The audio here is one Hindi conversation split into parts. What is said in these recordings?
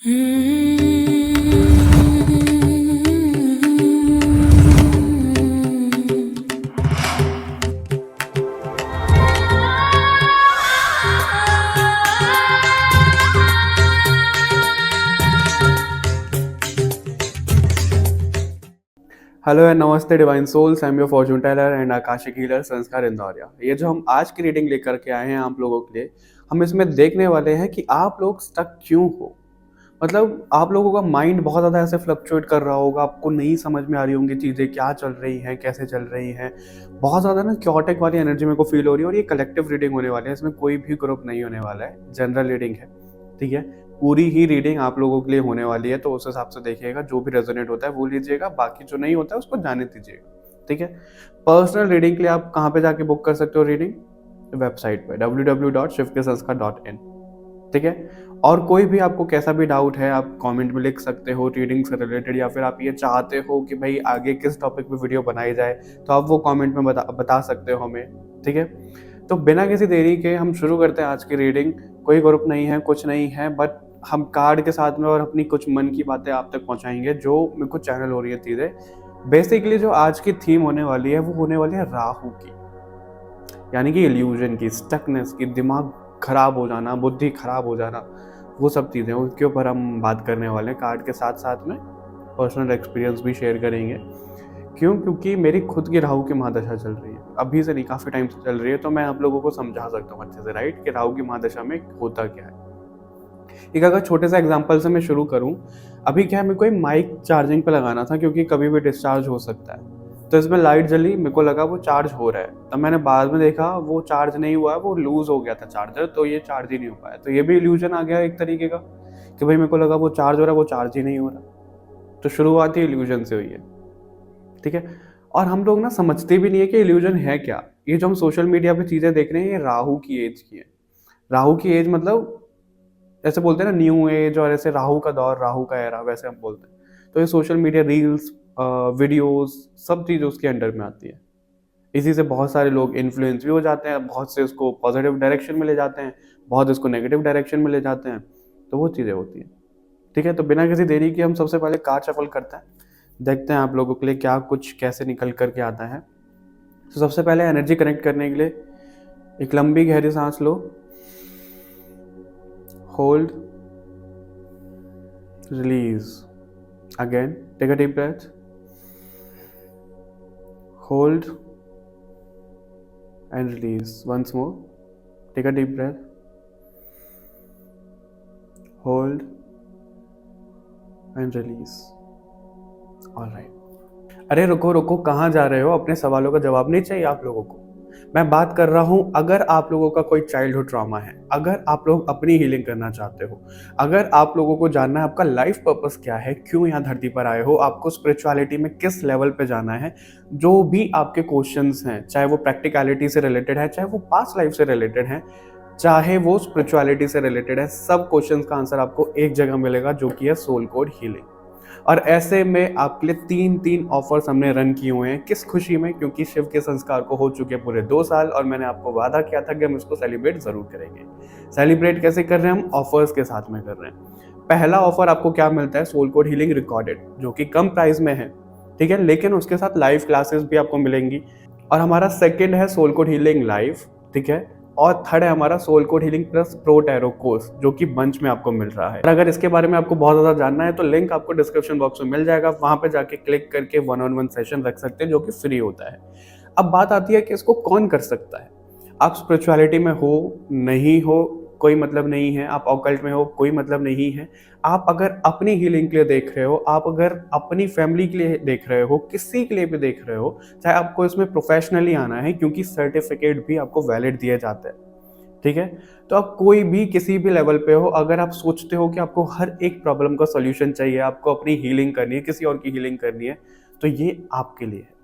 हेलो एंड नमस्ते divine souls, I am your fortune teller and Akashic healer Sanskar Indoria. ये जो हम आज की रीडिंग लेकर के आए हैं आप लोगों के लिए, हम इसमें देखने वाले हैं कि आप लोग स्टक क्यों हो। मतलब आप लोगों का माइंड बहुत ज़्यादा ऐसे फ्लक्चुएट कर रहा होगा, आपको नहीं समझ में आ रही होंगी चीज़ें क्या चल रही हैं, कैसे चल रही हैं। बहुत ज़्यादा ना क्योटिक वाली एनर्जी मेरे को फील हो रही है। और ये कलेक्टिव रीडिंग होने वाली है, इसमें कोई भी ग्रुप नहीं होने वाला है, जनरल रीडिंग है। ठीक है, पूरी ही रीडिंग आप लोगों के लिए होने वाली है, तो उस हिसाब से देखिएगा। जो भी रेजोनेट होता है वो लीजिएगा, बाकी जो नहीं होता है उसको जाने दीजिएगा। ठीक है, पर्सनल रीडिंग के लिए आप कहाँ पे जाके बुक कर सकते हो रीडिंग? वेबसाइट पे www.shivkesanskar.in। ठीक है, और कोई भी आपको कैसा भी डाउट है आप कमेंट में लिख सकते हो रीडिंग से रिलेटेड, या फिर आप ये चाहते हो कि भाई आगे किस टॉपिक पे वीडियो बनाई जाए तो आप वो कमेंट में बता सकते हो हमें। ठीक है, तो बिना किसी देरी के हम शुरू करते हैं आज की रीडिंग। कोई ग्रुप नहीं है, कुछ नहीं है, बट हम कार्ड के साथ में और अपनी कुछ मन की बातें आप तक पहुंचाएंगे जो मेरे को चैनल हो रही है चीज़ें। बेसिकली जो आज की थीम होने वाली है वो होने वाली है राहु की, यानी कि इल्यूजन की, स्टकनेस की, दिमाग खराब हो जाना, बुद्धि खराब हो जाना, वो सब चीज़ें उसके ऊपर हम बात करने वाले हैं। कार्ड के साथ साथ में पर्सनल एक्सपीरियंस भी शेयर करेंगे। क्यों? क्योंकि मेरी खुद की राहु की महादशा चल रही है, अभी से नहीं काफ़ी टाइम से चल रही है, तो मैं आप लोगों को समझा सकता हूँ अच्छे से, राइट, कि राहु की महादशा में होता क्या है। एक अगर छोटे से एग्जांपल से मैं शुरू करूँ, अभी क्या है, मेरे को एक माइक चार्जिंग पे लगाना था क्योंकि कभी भी डिस्चार्ज हो सकता है। तो इसमें लाइट जली, मेरे को लगा वो चार्ज हो रहा है, तब मैंने बाद में देखा वो चार्ज नहीं हुआ है, वो लूज हो गया था चार्जर, तो ये चार्ज ही नहीं हो पाया। तो ये भी इल्यूजन आ गया एक तरीके का कि भाई मेरे को लगा वो चार्ज हो रहा है, वो चार्ज ही नहीं हो रहा। तो शुरुआत ही इल्यूजन से हुई है। ठीक है, और हम लोग ना समझते भी नहीं है कि इल्यूजन है क्या। ये जो हम सोशल मीडिया पे चीज़ें देख रहे हैं ये राहु की एज की है। राहु की एज मतलब ऐसे बोलते हैं ना, न्यू एज, और ऐसे राहु का दौर, राहु का एरा, वैसे हम बोलते हैं। तो ये सोशल मीडिया रील्स, वीडियोस, सब चीज़ उसके अंडर में आती है। इसी से बहुत सारे लोग इन्फ्लुएंस भी हो जाते हैं, बहुत से उसको पॉजिटिव डायरेक्शन में ले जाते हैं, बहुत इसको नेगेटिव डायरेक्शन में ले जाते हैं। तो वो चीज़ें होती हैं। ठीक है, तो बिना किसी देरी के हम सबसे पहले कार्ड शफल करते हैं, देखते हैं आप लोगों के लिए क्या कुछ कैसे निकल करके आता है। तो सबसे पहले एनर्जी कनेक्ट करने के लिए एक लंबी गहरी सांस लो, hold, release. Again take a deep breath, hold and release. Once more, take a deep breath, hold and release. All right. अरे रुको रुको, कहाँ जा रहे हो? अपने सवालों का जवाब नहीं चाहिए आप लोगों को? मैं बात कर रहा हूँ, अगर आप लोगों का कोई चाइल्डहुड ट्रॉमा है, अगर आप लोग अपनी हीलिंग करना चाहते हो, अगर आप लोगों को जानना है आपका लाइफ पर्पस क्या है, क्यों यहाँ धरती पर आए हो, आपको स्पिरिचुअलिटी में किस लेवल पे जाना है, जो भी आपके क्वेश्चंस हैं, चाहे वो प्रैक्टिकलिटी से रिलेटेड है, चाहे वो पास्ट लाइफ से रिलेटेड है, चाहे वो स्पिरिचुअलिटी से रिलेटेड है, सब क्वेश्चंस का आंसर आपको एक जगह मिलेगा, जो कि है सोल कोड हीलिंग। और ऐसे में आपके लिए तीन ऑफर्स हमने रन किए हुए हैं। किस खुशी में? क्योंकि शिव के संस्कार को हो चुके पूरे 2 साल, और मैंने आपको वादा किया था कि हम इसको सेलिब्रेट जरूर करेंगे। सेलिब्रेट कैसे कर रहे हैं? हम ऑफर्स के साथ में कर रहे हैं। पहला ऑफर आपको क्या मिलता है? सोल कोड हीलिंग रिकॉर्डेड, जो कि कम प्राइस में है। ठीक है, लेकिन उसके साथ लाइव क्लासेस भी आपको मिलेंगी। और हमारा सेकेंड है सोल कोड हीलिंग लाइव। ठीक है, और थर्ड है हमारा soul code healing plus pro tarot course, जो कि बंच में आपको मिल रहा है। और अगर इसके बारे में आपको बहुत ज़्यादा जानना है तो लिंक आपको डिस्क्रिप्शन बॉक्स में मिल जाएगा, वहाँ पे जाके क्लिक करके 1-on-1 सेशन रख सकते हैं, जो कि फ्री होता है। अब बात आती है कि इसको कौन कर सकता है। आप स्पिरिचुअलिटी में हो, नहीं हो, कोई मतलब नहीं है। आप ऑकल्ट में हो, कोई मतलब नहीं है। आप अगर अपनी हीलिंग के लिए देख रहे हो, आप अगर अपनी फैमिली के लिए देख रहे हो, किसी के लिए भी देख रहे हो, चाहे आपको इसमें प्रोफेशनली आना है, क्योंकि सर्टिफिकेट भी आपको वैलिड दिए जाते हैं। ठीक है, तो आप कोई भी किसी भी लेवल पे हो, अगर आप सोचते हो कि आपको हर एक प्रॉब्लम का सॉल्यूशन चाहिए, आपको अपनी हीलिंग करनी है, किसी और की हीलिंग करनी है, तो ये आपके लिए है।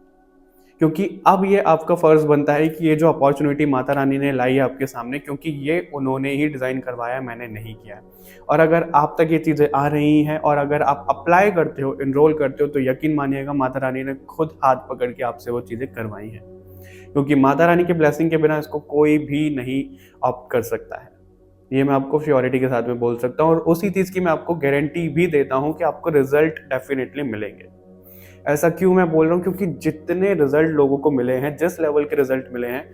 क्योंकि अब ये आपका फर्ज बनता है कि ये जो अपॉर्चुनिटी माता रानी ने लाई है आपके सामने, क्योंकि ये उन्होंने ही डिज़ाइन करवाया, मैंने नहीं किया है। और अगर आप तक ये चीज़ें आ रही हैं और अगर आप अप्लाई करते हो, इनरोल करते हो, तो यकीन मानिएगा माता रानी ने खुद हाथ पकड़ के आपसे वो चीज़ें करवाई हैं। क्योंकि माता रानी के ब्लेसिंग के बिना इसको कोई भी नहीं ऑप्ट कर सकता है। ये मैं आपको श्योरिटी के साथ में बोल सकता हूँ, और उसी चीज़ की मैं आपको गारंटी भी देता हूँ कि आपको रिजल्ट डेफिनेटली मिलेंगे। ऐसा क्यों मैं बोल रहा हूँ, क्योंकि जितने रिजल्ट लोगों को मिले हैं, जिस लेवल के रिजल्ट मिले हैं,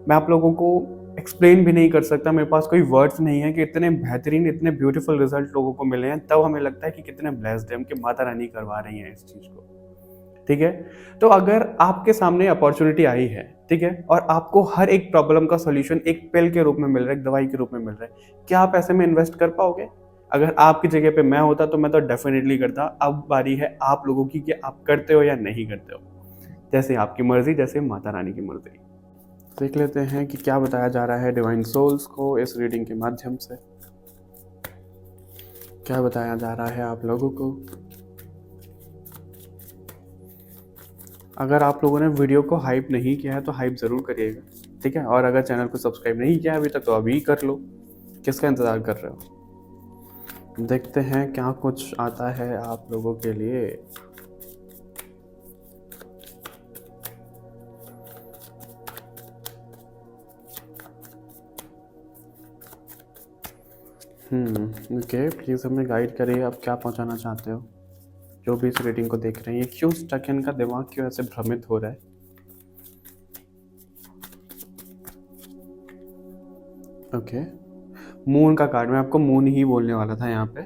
मैं आप लोगों को एक्सप्लेन भी नहीं कर सकता। मेरे पास कोई वर्ड्स नहीं है कि इतने बेहतरीन, इतने ब्यूटीफुल रिजल्ट लोगों को मिले हैं। तब हमें लगता है कि कितने ब्लेस्ड हैं कि माता रानी करवा रही हैं इस चीज़ को। ठीक है? तो अगर आपके सामने अपॉर्चुनिटी आई है, ठीक है, और आपको हर एक प्रॉब्लम का सॉल्यूशन एक पिल के रूप में मिल रहा है, एक दवाई के रूप में मिल रहा है, क्या आप ऐसे में इन्वेस्ट कर पाओगे? अगर आपकी जगह पे मैं होता तो मैं तो डेफिनेटली करता। अब बारी है आप लोगों की कि आप करते हो या नहीं करते हो। जैसे आपकी मर्जी, जैसे माता रानी की मर्जी। देख लेते हैं कि क्या बताया जा रहा है डिवाइन सोल्स को इस रीडिंग के माध्यम से। क्या बताया जा रहा है आप लोगों को। अगर आप लोगों ने वीडियो को हाइप नहीं किया है तो हाइप ज़रूर करिएगा, ठीक है। और अगर चैनल को सब्सक्राइब नहीं किया है अभी तक तो अभी कर लो, किसका इंतज़ार कर रहे हो। देखते हैं क्या कुछ आता है आप लोगों के लिए। ओके, प्लीज़ हमें गाइड करिए, आप क्या पहुंचाना चाहते हो। जो भी इस रीडिंग को देख रहे हैं, ये क्यों स्टक है, इनका दिमाग क्यों ऐसे भ्रमित हो रहा है। ओके, मून का कार्ड, मैं आपको मून ही बोलने वाला था। यहाँ पे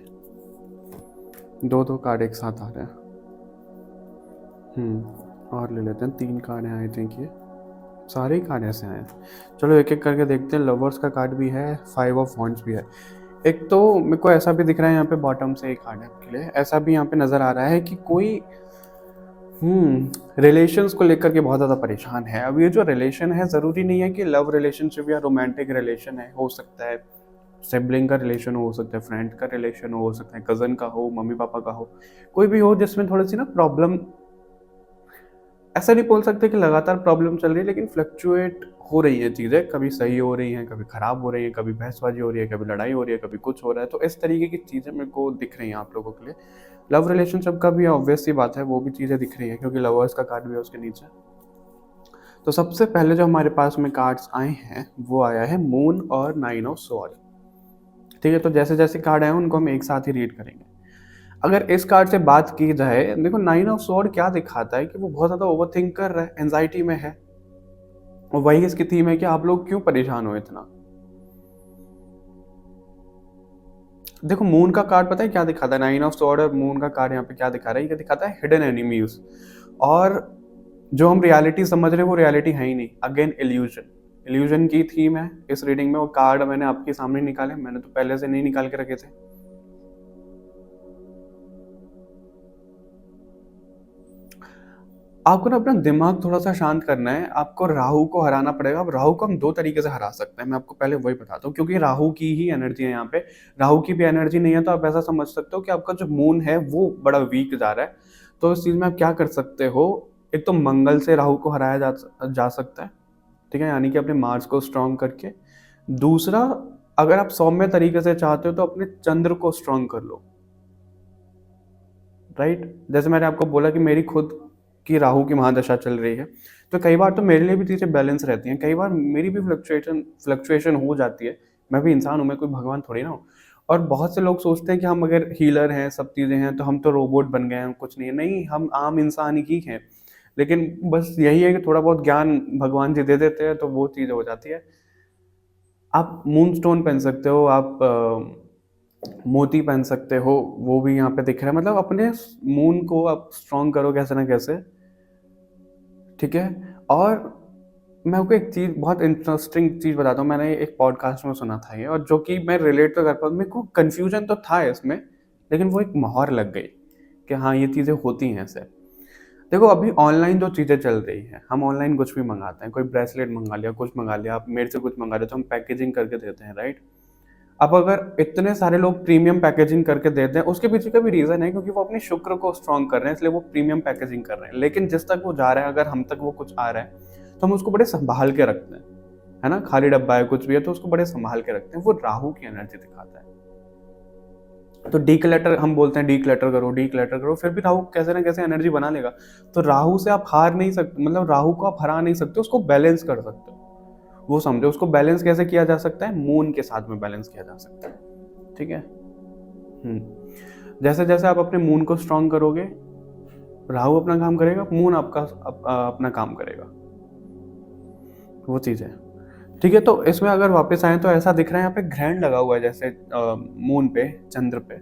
दो कार्ड एक साथ आ रहे हैं। और ले लेते हैं, 3 कार्ड हैं आई थिंक। ये सारे ही कार्ड ऐसे आए हैं। चलो एक एक करके देखते हैं। लवर्स का कार्ड भी है, 5 ऑफ वॉन्ड्स भी है। एक तो मेरे को ऐसा भी दिख रहा है यहाँ पे बॉटम से एक कार्ड है आपके लिए, ऐसा भी यहाँ पे नज़र आ रहा है कि कोई रिलेशंस को लेकर के बहुत ज़्यादा परेशान है। अब ये जो रिलेशन है, ज़रूरी नहीं है कि लव रिलेशनशिप या रोमांटिक रिलेशन है, हो सकता है सिबलिंग का रिलेशन हो सकता है, फ्रेंड का रिलेशन हो सकता है, कज़न का हो, मम्मी पापा का हो, कोई भी हो जिसमें थोड़ी सी ना प्रॉब्लम, ऐसा नहीं बोल सकते कि लगातार प्रॉब्लम चल रही है, लेकिन फ्लक्चुएट हो रही है चीज़ें, कभी सही हो रही हैं, कभी ख़राब हो रही हैं, कभी बहसबाजी हो रही है, कभी लड़ाई हो रही है, कभी कुछ हो रहा है। तो इस तरीके की चीज़ें मेरे को दिख रही हैं आप लोगों के लिए। लव रिलेशनशिप का भी ऑब्वियस सी बात है, वो भी चीज़ें दिख रही हैं क्योंकि लवर्स का कार्ड भी है उसके नीचे। तो सबसे पहले जो हमारे पास में कार्ड्स आए हैं वो आया है मून और 9 ऑफ स्वॉर्ड। ठीक है, तो जैसे जैसे कार्ड आए उनको हम एक साथ ही रीड करेंगे। अगर इस कार्ड से बात की जाए, देखो 9 ऑफ स्वॉर्ड क्या दिखाता है कि वो बहुत ज़्यादा ओवरथिंक कर रहा है, एंजाइटी में है, और वही इसकी थीम है कि आप लोग क्यों परेशान हो इतना। देखो मून का कार्ड पता है क्या दिखाता है, 9 ऑफ स्वॉर्ड और मून का कार्ड यहाँ पे क्या दिखा रहा है, ये दिखाता है हिडन एनिमीज। और जो हम रियलिटी समझ रहे हैं वो रियलिटी है ही नहीं, अगेन इल्यूजन। इल्यूजन की थीम है इस रीडिंग में। वो कार्ड मैंने आपके सामने निकाले, मैंने तो पहले से नहीं निकाल के रखे थे। आपको ना अपना दिमाग थोड़ा सा शांत करना है, आपको राहु को हराना पड़ेगा। अब राहु को हम 2 तरीके से हरा सकते हैं, मैं आपको पहले वही बताता हूँ, क्योंकि राहु की ही एनर्जी है यहाँ पे। राहु की भी एनर्जी नहीं है तो आप ऐसा समझ सकते हो कि आपका जो मून है वो बड़ा वीक जा रहा है। तो इस चीज़ में आप क्या कर सकते हो, एक तो मंगल से राहु को हराया जा सकता है, ठीक है, यानी कि अपने मार्स को स्ट्रॉन्ग करके। दूसरा, अगर आप सौम्य तरीके से चाहते हो तो अपने चंद्र को स्ट्रॉन्ग कर लो, राइट। जैसे मैंने आपको बोला कि मेरी खुद की राहु की महादशा चल रही है, तो कई बार तो मेरे लिए भी चीज़ें बैलेंस रहती हैं, कई बार मेरी भी फ्लक्चुएशन हो जाती है। मैं भी इंसान हूँ, मैं कोई भगवान थोड़ी ना हूँ। और बहुत से लोग सोचते हैं कि हम अगर हीलर हैं, सब चीज़ें हैं, तो हम तो रोबोट बन गए हैं, कुछ नहीं है। नहीं, हम आम इंसान ही हैं। लेकिन बस यही है कि थोड़ा बहुत ज्ञान भगवान जी दे देते हैं तो वो चीज़ हो जाती है। आप मून स्टोन पहन सकते हो, आप मोती पहन सकते हो, वो भी यहाँ पे दिख रहा है। मतलब अपने मून को आप स्ट्रॉन्ग करो कैसे ना कैसे, ठीक है। और मैं आपको एक चीज़, बहुत इंटरेस्टिंग चीज़ बताता हूँ। मैंने एक पॉडकास्ट में सुना था ये, और जो कि मैं रिलेट तो कर पाऊँ। मेरे को कन्फ्यूजन तो था इसमें, लेकिन वो एक मोहर लग गई कि हाँ ये चीज़ें होती हैं ऐसे। देखो अभी ऑनलाइन जो चीज़ें चल रही हैं, हम ऑनलाइन कुछ भी मंगाते हैं, कोई ब्रेसलेट मंगा लिया, कुछ मंगा लिया, आप मेरे से कुछ मंगा रहे हो तो हम पैकेजिंग करके देते हैं, राइट। अब अगर इतने सारे लोग प्रीमियम पैकेजिंग करके देते हैं, उसके पीछे का भी रीज़न है क्योंकि वो अपने शुक्र को स्ट्रॉन्ग कर रहे हैं, इसलिए वो प्रीमियम पैकेजिंग कर रहे हैं। लेकिन जिस तक वो जा रहा है, अगर हम तक वो कुछ आ रहा है तो हम उसको बड़े संभाल के रखते हैं, है ना। खाली डब्बा है, कुछ भी है तो उसको बड़े संभाल के रखते हैं। वो राहु की एनर्जी दिखाता है। तो डीक्लटर हम बोलते हैं, डीक्लटर करो, डीक्लटर करो, फिर भी राहु कैसे ना कैसे एनर्जी बना लेगा। तो राहु से आप हार नहीं सकते, मतलब राहु को आप हरा नहीं सकते, उसको बैलेंस कर सकते हो। वो समझो। उसको बैलेंस कैसे किया जा सकता है, मून के साथ में बैलेंस किया जा सकता है, ठीक है। जैसे जैसे आप अपने मून को स्ट्रांग करोगे, राहु अपना काम करेगा, मून आपका अपना काम करेगा, वो चीज़ है, ठीक है। तो इसमें अगर वापस आए तो ऐसा दिख रहा है यहाँ पे ग्रहण लगा हुआ है जैसे मून पे, चंद्र पे,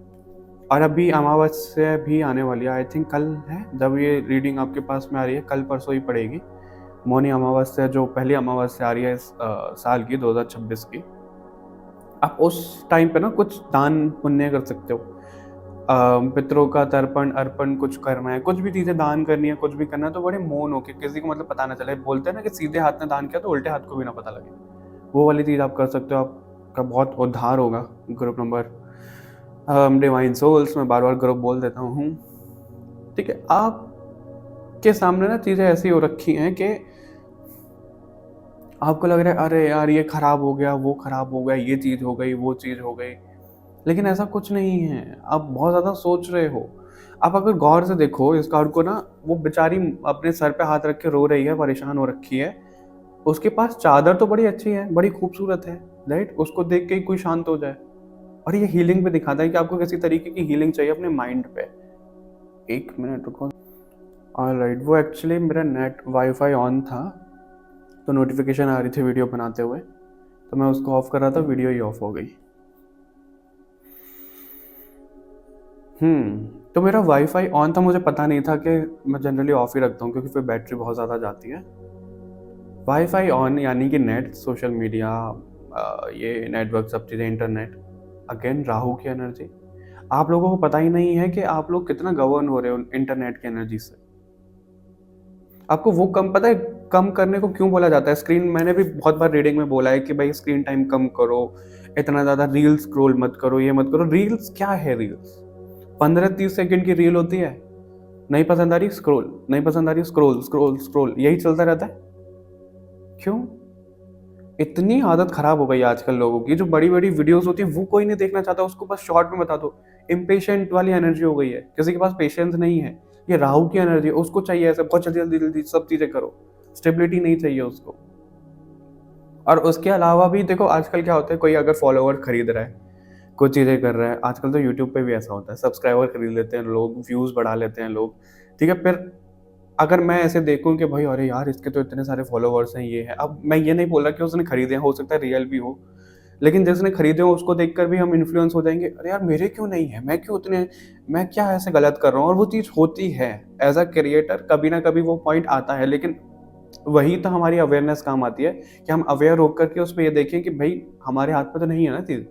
और अभी अमावस्या भी आने वाली है। आई थिंक कल है जब ये रीडिंग आपके पास में आ रही है, कल परसों ही पड़ेगी मौनी अमावस्या, जो पहली अमावस्या आ रही है इस साल की, 2026 की। आप उस टाइम पे ना कुछ दान पुण्य कर सकते हो, पितरों का तर्पण अर्पण कुछ करना है, कुछ भी चीज़ें दान करनी है, कुछ भी करना है, तो बड़े मौन होके, किसी को मतलब पता ना चले। बोलते हैं ना कि सीधे हाथ में दान किया तो उल्टे हाथ को भी ना पता लगे, वो वाली चीज़ आप कर सकते हो, आपका बहुत उद्धार होगा। ग्रुप नंबर डिवाइन सोल्स, मैं बार बार ग्रुप बोल देता हूँ, ठीक है। आपके सामने ना चीज़ें ऐसी हो रखी हैं कि आपको लग रहा है अरे यार ये खराब हो गया, वो खराब हो गया, ये चीज़ हो गई, वो चीज़ हो गई, लेकिन ऐसा कुछ नहीं है। आप बहुत ज़्यादा सोच रहे हो। आप अगर गौर से देखो इस कार्ड को ना, वो बेचारी अपने सर पे हाथ रख के रो रही है, परेशान हो रखी है। उसके पास चादर तो बड़ी अच्छी है, बड़ी खूबसूरत है, राइट? उसको देख के ही कोई शांत हो जाए। और ये हीलिंग पे दिखाता है कि आपको किसी तरीके की हीलिंग चाहिए अपने माइंड पे। 1 मिनट रुको। ऑलराइट, वो एक्चुअली मेरा नेट वाईफाई ऑन था, तो नोटिफिकेशन आ रही थी वीडियो बनाते हुए, तो मैं उसको ऑफ कर रहा था, वीडियो ही ऑफ हो गई। तो मेरा वाईफाई ऑन था, मुझे पता नहीं था कि मैं जनरली ऑफ ही रखता हूँ क्योंकि फिर बैटरी बहुत ज़्यादा जाती है। वाईफाई ऑन यानी कि नेट, सोशल मीडिया, ये नेटवर्क, सब चीज़ें, इंटरनेट, अगेन राहु की एनर्जी। आप लोगों को पता ही नहीं है कि आप लोग कितना गवर्न हो रहे हो इंटरनेट की एनर्जी से। आपको वो कम पता है, कम करने को क्यों बोला जाता है स्क्रीन? मैंने भी बहुत बार रीडिंग में बोला है कि भाई स्क्रीन टाइम कम करो, इतना ज़्यादा रील स्क्रॉल मत करो, ये मत करो। रील्स क्या है? रील्स 15-30 सेकंड की रील होती है, नहीं पसंद आ रही स्क्रॉल, नहीं पसंद आ रही स्क्रॉल स्क्रॉल स्क्रॉल, यही चलता रहता है। क्यों? इतनी आदत खराब हो गई है आजकल लोगों की। जो बड़ी बड़ी वीडियोस होती है वो कोई नहीं देखना चाहता, उसको बस शॉर्ट में बता दो। इम्पेशेंट वाली एनर्जी हो गई है, किसी के पास पेशेंस नहीं है। ये राहु की एनर्जी है, उसको चाहिए ऐसे बहुत जल्दी जल्दी जल्दी सब चीजें करो, स्टेबिलिटी नहीं चाहिए उसको। और उसके अलावा भी देखो आजकल क्या होता है, कोई अगर फॉलोवर खरीद रहा है, कुछ चीज़ें कर रहा है, आजकल तो यूट्यूब पे भी ऐसा होता है, सब्सक्राइबर खरीद लेते हैं लोग, व्यूज़ बढ़ा लेते हैं लोग, ठीक है। फिर अगर मैं ऐसे देखूं कि भाई अरे यार इसके तो इतने सारे फॉलोवर्स हैं, ये है, अब मैं ये नहीं बोल रहा कि उसने खरीदे हैं, हो सकता है रियल भी हो, लेकिन जिसने खरीदे हो उसको देखकर भी हम इन्फ्लुएंस हो जाएंगे, अरे यार मेरे क्यों नहीं है, मैं क्यों उतने, मैं क्या ऐसे गलत कर रहा हूँ। और वो चीज़ होती है, एज अ क्रिएटर कभी ना कभी वो पॉइंट आता है, लेकिन वही तो हमारी अवेयरनेस काम आती है कि हम अवेयर होकर के उसमें ये देखें कि भाई हमारे हाथ में तो नहीं है ना चीज़,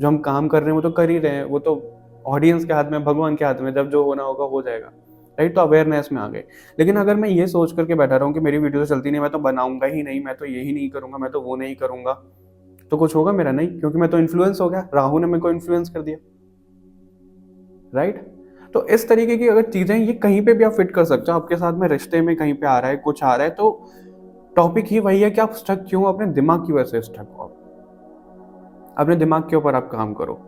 जो हम काम कर रहे हैं वो तो कर ही रहे हैं, वो तो ऑडियंस के हाथ में, भगवान के हाथ में, जब जो होना होगा हो जाएगा, राइट? तो अवेयरनेस में आ गए। लेकिन अगर मैं ये सोच करके बैठा रहा हूँ कि मेरी वीडियो तो चलती नहीं, मैं तो बनाऊंगा ही नहीं, मैं तो यही नहीं करूंगा, मैं तो वो नहीं करूंगा, तो कुछ होगा मेरा नहीं, क्योंकि मैं तो इन्फ्लुएंस हो गया, राहु ने मेरे को इन्फ्लुएंस कर दिया, राइट? तो इस तरीके की अगर चीजें ये कहीं पे भी आप फिट कर सकते हो, आपके साथ में रिश्ते में कहीं पे आ रहा है, कुछ आ रहा है, तो टॉपिक ही वही है कि आप स्टक क्यों, अपने दिमाग की वजह से स्टक हो। अपने दिमाग के ऊपर आप काम करो,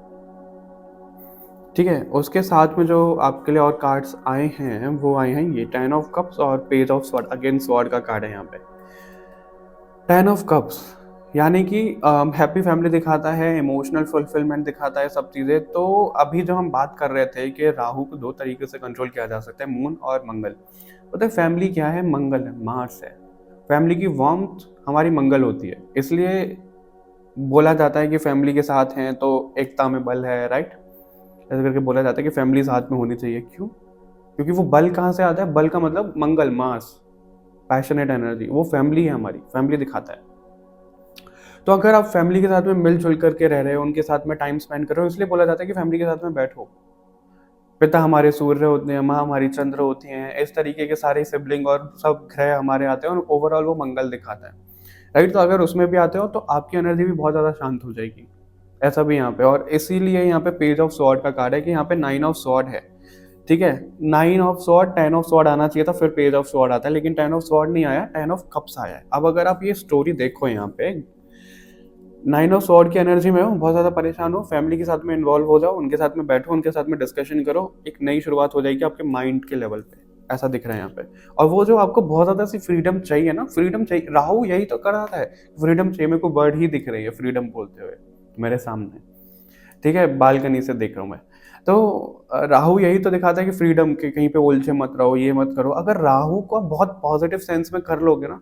ठीक है। उसके साथ में जो आपके लिए और कार्ड्स आए हैं वो आए हैं ये 10 ऑफ कप्स और page of sword. Again sword का कार्ड है यहाँ पे। 10 ऑफ कप्स यानी कि हैप्पी फैमिली दिखाता है, इमोशनल फुलफिलमेंट दिखाता है, सब चीज़ें। तो अभी जो हम बात कर रहे थे कि राहु को 2 तरीके से कंट्रोल किया जा सकता है, मून और मंगल। पता है फैमिली क्या है? मंगल है, मार्स है। फैमिली की वार्मथ हमारी मंगल होती है, इसलिए बोला जाता है कि फैमिली के साथ हैं तो एकता में बल है, राइट? ऐसे करके बोला जाता है कि फैमिली साथ में होनी चाहिए। क्यों? क्योंकि वो बल कहाँ से आता है? बल का मतलब मंगल, मार्स, पैशनेट एनर्जी, वो फैमिली है हमारी, फैमिली दिखाता है। तो अगर आप फैमिली के साथ में मिलजुल करके रह रहे हो, उनके साथ में टाइम स्पेंड कर रहे हो, इसलिए बोला जाता है कि फैमिली के साथ में बैठो। पिता हमारे सूर्य होते हैं, माँ हमारी चंद्र होती हैं, इस तरीके के सारे सिबलिंग और सब ग्रह हमारे आते हैं और ओवरऑल वो मंगल दिखाता है, राइट? तो अगर उसमें भी आते हो तो आपकी एनर्जी भी बहुत ज़्यादा शांत हो जाएगी। ऐसा भी यहाँ पे, और इसीलिए यहाँ पे पेज ऑफ स्वॉर्ड का कार्ड है कि यहाँ पे 9 ऑफ स्वॉर्ड है, ठीक है। 9 ऑफ स्वॉर्ड, 10 ऑफ स्वॉर्ड आना चाहिए था, फिर पेज ऑफ स्वॉर्ड आता है, लेकिन 10 ऑफ स्वॉर्ड नहीं आया, 10 ऑफ कप्स आया है। अब अगर आप ये स्टोरी देखो यहाँ पे, 9 ऑफ स्वॉर्ड की एनर्जी में हो, बहुत ज़्यादा परेशान हो, फैमिली के साथ में इन्वॉल्व हो जाओ, उनके साथ में बैठो, उनके साथ में डिस्कशन करो, एक नई शुरुआत हो जाएगी आपके माइंड के लेवल पे। ऐसा दिख रहा है यहाँ पे। और वो जो आपको बहुत ज़्यादा सी फ्रीडम चाहिए ना, फ्रीडम चाहिए, राहु यही तो कर रहा है, फ्रीडम चाहिए। मेरे को वर्ड ही दिख रही है फ्रीडम बोलते हुए मेरे सामने, ठीक है, बालकनी से देख रहा हूँ मैं। तो राहु यही तो दिखाता है कि फ्रीडम, के कहीं पे उलझे मत रहो, ये मत करो। अगर राहु को आप बहुत पॉजिटिव सेंस में कर लोगे ना,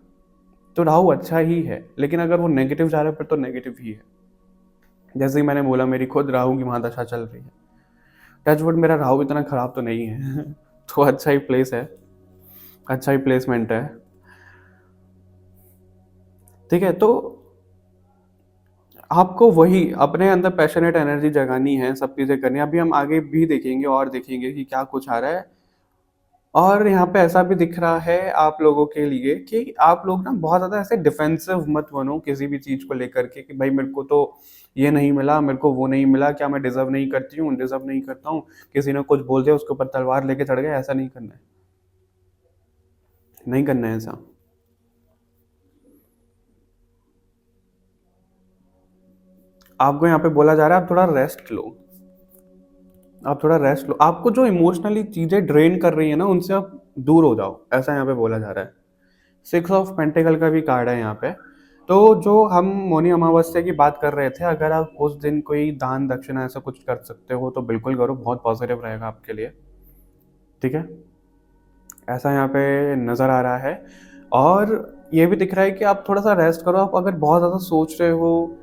तो राहु अच्छा ही है। लेकिन अगर वो नेगेटिव जा रहा है फिर तो नेगेटिव ही है। जैसे ही मैंने बोला, मेरी खुद राहु की महादशा चल रही है। टचवुड मेरा राहु इतना खराब तो नहीं है तो अच्छा ही प्लेस है, अच्छा ही प्लेसमेंट है, ठीक है। तो आपको वही अपने अंदर पैशनेट एनर्जी जगानी है, सब चीज़ें करनी है। अभी हम आगे भी देखेंगे और देखेंगे कि क्या कुछ आ रहा है। और यहाँ पे ऐसा भी दिख रहा है आप लोगों के लिए कि आप लोग ना बहुत ज़्यादा ऐसे डिफेंसिव मत बनो किसी भी चीज़ को लेकर के, कि भाई मेरे को तो ये नहीं मिला, मेरे को वो नहीं मिला, क्या मैं डिजर्व नहीं करती हूँ, डिजर्व नहीं करता हूँ, किसी ने कुछ बोल दिया उसके ऊपर तलवार लेके चढ़ गए। ऐसा नहीं करना है, नहीं करना है ऐसा। आपको यहाँ पे बोला जा रहा है आप थोड़ा रेस्ट लो, आप थोड़ा रेस्ट लो। आपको जो इमोशनली चीज़ें ड्रेन कर रही है ना, उनसे आप दूर हो जाओ, ऐसा यहाँ पे बोला जा रहा है। 6 ऑफ पेंटिकल का भी कार्ड है यहाँ पे। तो जो हम मौनी अमावस्या की बात कर रहे थे, अगर आप उस दिन कोई दान दक्षिणा ऐसा कुछ कर सकते हो तो बिल्कुल करो, बहुत पॉजिटिव रहेगा आपके लिए, ठीक है। ऐसा यहाँ पे नज़र आ रहा है। और ये भी दिख रहा है कि आप थोड़ा सा रेस्ट करो। आप अगर बहुत ज़्यादा सोच रहे हो,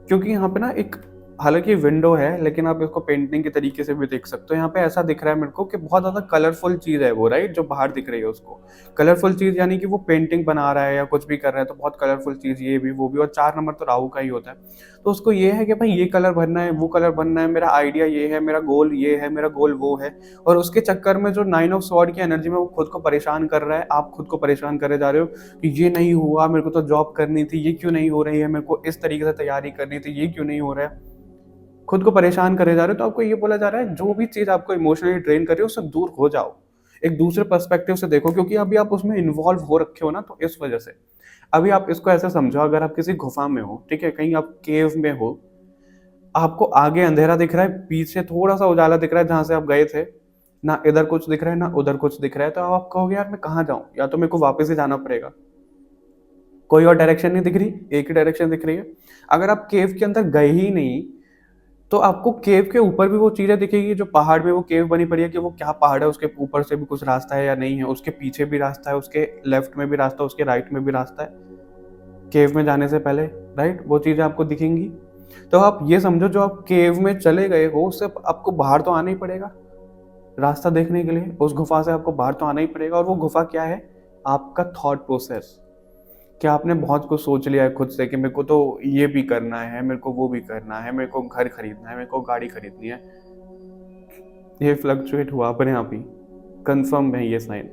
क्योंकि यहाँ पे ना एक, हालांकि विंडो है लेकिन आप इसको पेंटिंग के तरीके से भी देख सकते हो। यहाँ पे ऐसा दिख रहा है मेरे को कि बहुत ज़्यादा कलरफुल चीज़ है वो, राइट, जो बाहर दिख रही है उसको। कलरफुल चीज़ यानी कि वो पेंटिंग बना रहा है या कुछ भी कर रहा है, तो बहुत कलरफुल चीज़ ये भी वो भी। और 4 नंबर तो राहु का ही होता है, तो उसको ये है कि भाई ये कलर भरना है, वो कलर बनना है, मेरा आइडिया ये है, मेरा गोल ये है, मेरा गोल वो है। और उसके चक्कर में जो 9 ऑफ स्वॉर्ड की एनर्जी में वो खुद को परेशान कर रहा है, आप खुद को परेशान करे जा रहे हो कि ये नहीं हुआ, मेरे को तो जॉब करनी थी, ये क्यों नहीं हो रही है, मेरे को इस तरीके से तैयारी करनी थी, ये क्यों नहीं हो रहा है, खुद को परेशान करे जा रहे हो। तो आपको ये बोला जा रहा है जो भी चीज़ आपको इमोशनली ड्रेन कर रही है उससे दूर हो जाओ, एक दूसरे पर्सपेक्टिव से देखो, क्योंकि अभी आप उसमें इन्वॉल्व हो रखे हो ना, तो इस वजह से। अभी आप इसको ऐसे समझो, अगर आप किसी गुफा में हो, ठीक है, कहीं आप केव में हो, आपको आगे अंधेरा दिख रहा है, पीछे थोड़ा सा उजाला दिख रहा है जहां से आप गए थे, ना इधर कुछ दिख रहा है ना उधर कुछ दिख रहा है, तो आप कहोगे यार मैं कहाँ जाऊं, या तो मेरे को वापस ही जाना पड़ेगा, कोई और डायरेक्शन नहीं दिख रही, एक ही डायरेक्शन दिख रही है। अगर आप केव के अंदर गए ही नहीं, तो आपको केव के ऊपर भी वो चीज़ें दिखेगी जो पहाड़ में वो केव बनी पड़ी है, कि वो क्या पहाड़ है, उसके ऊपर से भी कुछ रास्ता है या नहीं है, उसके पीछे भी रास्ता है, उसके लेफ्ट में भी रास्ता है, उसके राइट में भी रास्ता है, केव में जाने से पहले, राइट, वो चीज़ें आपको दिखेंगी। तो आप ये समझो, जो आप केव में चले गए हो उससे आपको बाहर तो आना ही पड़ेगा रास्ता देखने के लिए, उस गुफा से आपको बाहर तो आना ही पड़ेगा। और वो गुफा क्या है, आपका थॉट प्रोसेस। क्या आपने बहुत कुछ सोच लिया है खुद से कि मेरे को तो ये भी करना है, मेरे को वो भी करना है, मेरे को घर खरीदना है, मेरे को गाड़ी खरीदनी है, ये फ्लक्चुएट हुआ अपने आप ही, कंफर्म है ये साइन।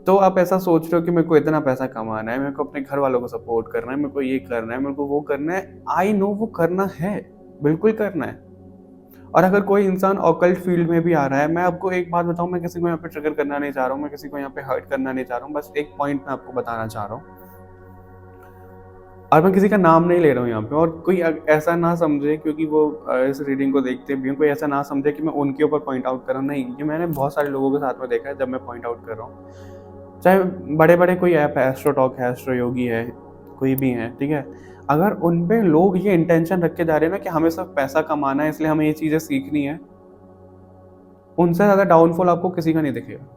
तो आप ऐसा सोच रहे हो कि मेरे को इतना पैसा कमाना है, मेरे को अपने घर वालों को सपोर्ट करना है, मेरे को ये करना है, मेरे को वो करना है। आई नो वो करना है, बिल्कुल करना है। और अगर कोई इंसान ऑकल्ट फील्ड में भी आ रहा है, मैं आपको एक बात बताऊं, मैं किसी को यहाँ पे ट्रिगर करना नहीं चाह रहा हूँ, मैं किसी को यहाँ पे हर्ट करना नहीं चाह रहा हूँ, बस एक पॉइंट मैं आपको बताना चाह रहा हूँ। और मैं किसी का नाम नहीं ले रहा हूँ यहाँ पे, और कोई ऐसा ना समझे, क्योंकि वो इस रीडिंग को देखते भी हैं, कोई ऐसा ना समझे कि मैं उनके ऊपर पॉइंट आउट कर रहा हूँ। नहीं, ये मैंने बहुत सारे लोगों के साथ में देखा है जब मैं पॉइंट आउट कर रहा हूँ। चाहे बड़े बड़े कोई ऐप है, एस्ट्रो टॉक है, एस्ट्रो योगी है, कोई भी है, ठीक है, अगर उन पे लोग ये इंटेंशन रख के जा रहे हैं ना कि हमें सिर्फ पैसा कमाना है, इसलिए हमें ये चीज़ें सीखनी है, उनसे ज़्यादा डाउनफॉल आपको किसी का नहीं दिखेगा।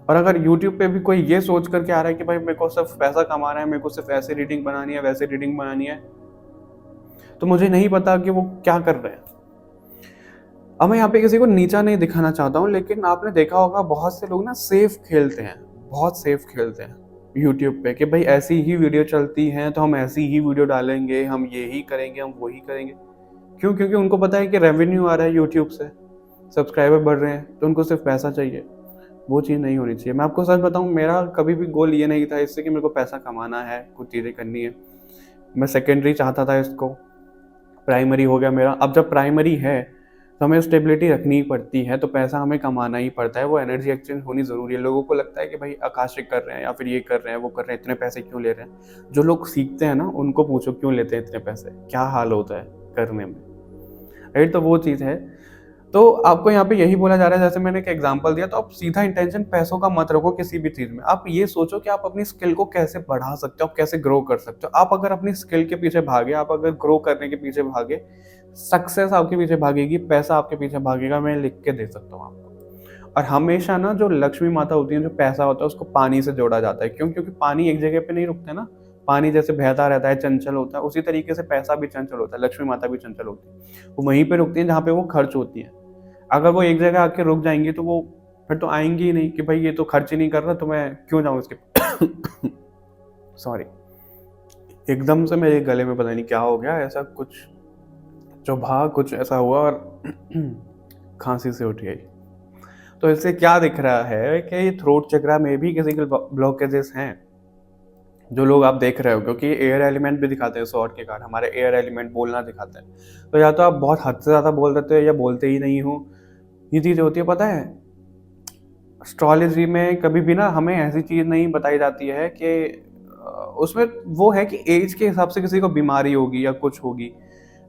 और अगर YouTube पे भी कोई ये सोच करके आ रहा है कि भाई मेरे को सिर्फ पैसा कमाना है, मेरे को सिर्फ ऐसे रीडिंग बनानी है, वैसे रीडिंग बनानी है, तो मुझे नहीं पता कि वो क्या कर रहे हैं। अब मैं यहाँ पे किसी को नीचा नहीं दिखाना चाहता हूँ, लेकिन आपने देखा होगा बहुत से लोग ना सेफ खेलते हैं, बहुत सेफ खेलते हैं YouTube पे, कि भाई ऐसी ही वीडियो चलती हैं तो हम ऐसी ही वीडियो डालेंगे, हम ये ही करेंगे, हम वो ही करेंगे। क्यों? क्योंकि उनको पता है कि रेवेन्यू आ रहा है YouTube से, सब्सक्राइबर बढ़ रहे हैं, तो उनको सिर्फ पैसा चाहिए। वो चीज़ नहीं होनी चाहिए। मैं आपको सच बताऊँ, मेरा कभी भी गोल ये नहीं था इससे कि मेरे को पैसा कमाना है, कुछ चीज़ें करनी है। मैं सेकेंडरी चाहता था इसको, प्राइमरी हो गया मेरा। अब जब प्राइमरी है तो हमें स्टेबिलिटी रखनी ही पड़ती है, तो पैसा हमें कमाना ही पड़ता है, वो एनर्जी एक्सचेंज होनी ज़रूरी है। लोगों को लगता है कि भाई आकाशिक कर रहे हैं या फिर ये कर रहे हैं, वो कर रहे हैं, इतने पैसे क्यों ले रहे हैं। जो लोग सीखते हैं ना, उनको पूछो क्यों लेते हैं इतने पैसे, क्या हाल होता है करने में, राइट। तो वो चीज़ है। तो आपको यहाँ पे यही बोला जा रहा है, जैसे मैंने एक एग्जांपल दिया, तो आप सीधा इंटेंशन पैसों का मत रखो किसी भी चीज़ में। आप ये सोचो कि आप अपनी स्किल को कैसे बढ़ा सकते हो, आप कैसे ग्रो कर सकते हो। आप अगर अपनी स्किल के पीछे भागे, आप अगर ग्रो करने के पीछे भागे, सक्सेस आपके पीछे भागेगी, पैसा आपके पीछे भागेगा, मैं लिख के दे सकता हूँ आपको। और हमेशा ना जो लक्ष्मी माता होती है, जो पैसा होता है, उसको पानी से जोड़ा जाता है। क्यों? क्योंकि पानी एक जगह पे नहीं रुकता ना। पानी जैसे बहता रहता है, चंचल होता है, उसी तरीके से पैसा भी चंचल होता है, लक्ष्मी माता भी चंचल होती है। वो वहीं पे रुकती है जहाँ पे वो खर्च होती है। अगर वो एक जगह आके रुक जाएंगी तो वो फिर तो आएंगी ही नहीं कि भाई ये तो खर्च ही नहीं कर रहा, तो मैं क्यों जाऊँ इसके सॉरी, एकदम से मेरे गले में पता नहीं क्या हो गया, ऐसा कुछ चुभा, कुछ ऐसा हुआ और खांसी से उठ गई। तो इससे क्या दिख रहा है कि ये थ्रोट चक्रा में भी किसी के ब्लॉकेजेस हैं, जो लोग आप देख रहे हो, क्योंकि एयर एलिमेंट भी दिखाते हैं स्वॉर्ड के कारण, हमारे एयर एलिमेंट बोलना दिखाते हैं। तो या तो आप बहुत हद से ज़्यादा बोल देते हो या बोलते ही नहीं हो, ये चीज़ होती है। पता है, एस्ट्रोलॉजी में कभी भी ना हमें ऐसी चीज़ नहीं बताई जाती है कि उसमें वो है कि एज के हिसाब से किसी को बीमारी होगी या कुछ होगी,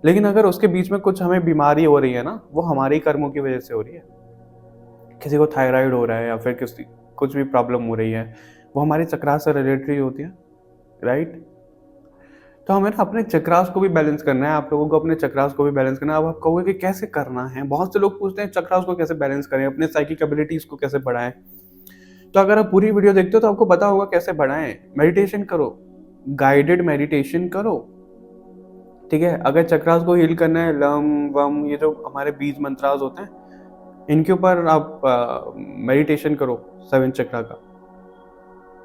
लेकिन अगर उसके बीच में कुछ हमें बीमारी हो रही है ना, वो हमारे ही कर्मों की वजह से हो रही है। किसी को थायराइड हो रहा है या फिर किसी कुछ भी प्रॉब्लम हो रही है, वो हमारी चक्रास से रिलेटेड होती है, राइट? तो हमें ना अपने चक्रास को भी बैलेंस करना है, आप लोगों को अपने चक्रास को भी बैलेंस करना है। अब आप कहोगे कि कैसे करना है? बहुत से लोग पूछते हैं चक्रास को कैसे बैलेंस करें, अपने साइकिक एबिलिटीज को कैसे बढ़ाएं। तो अगर आप पूरी वीडियो देखते हो तो आपको पता होगा कैसे बढ़ाएं। मेडिटेशन करो, गाइडेड मेडिटेशन करो, ठीक है? अगर चक्रास को हील करना है, लम वम, ये जो हमारे बीज मंत्रास होते हैं, इनके ऊपर आप मेडिटेशन करो, 7 चक्रा का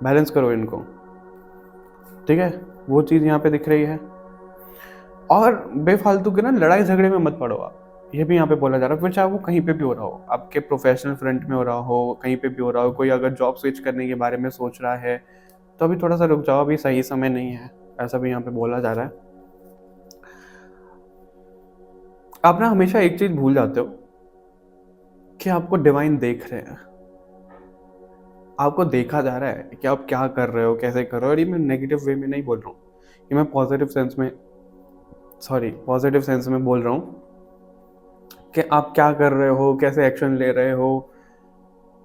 बैलेंस करो इनको, ठीक है? वो चीज़ यहाँ पे दिख रही है। और बेफालतू के ना लड़ाई झगड़े में मत पड़ो आप, ये भी यहाँ पे बोला जा रहा है। फिर चाहे वो कहीं पे भी हो रहा हो, आपके प्रोफेशनल फ्रंट में हो रहा हो, कहीं पे भी हो रहा हो, कोई अगर जॉब स्विच करने के बारे में सोच रहा है तो अभी थोड़ा सा रुक जाओ, अभी सही समय नहीं है, ऐसा भी यहाँ पे बोला जा रहा है। आप ना हमेशा एक चीज भूल जाते हो कि आपको डिवाइन देख रहे हैं, आपको देखा जा रहा है कि आप क्या कर रहे हो, कैसे कर रहे हो। और ये मैं नेगेटिव वे में नहीं बोल रहा हूँ, ये मैं पॉजिटिव सेंस में बोल रहा हूँ कि आप क्या कर रहे हो, कैसे एक्शन ले रहे हो।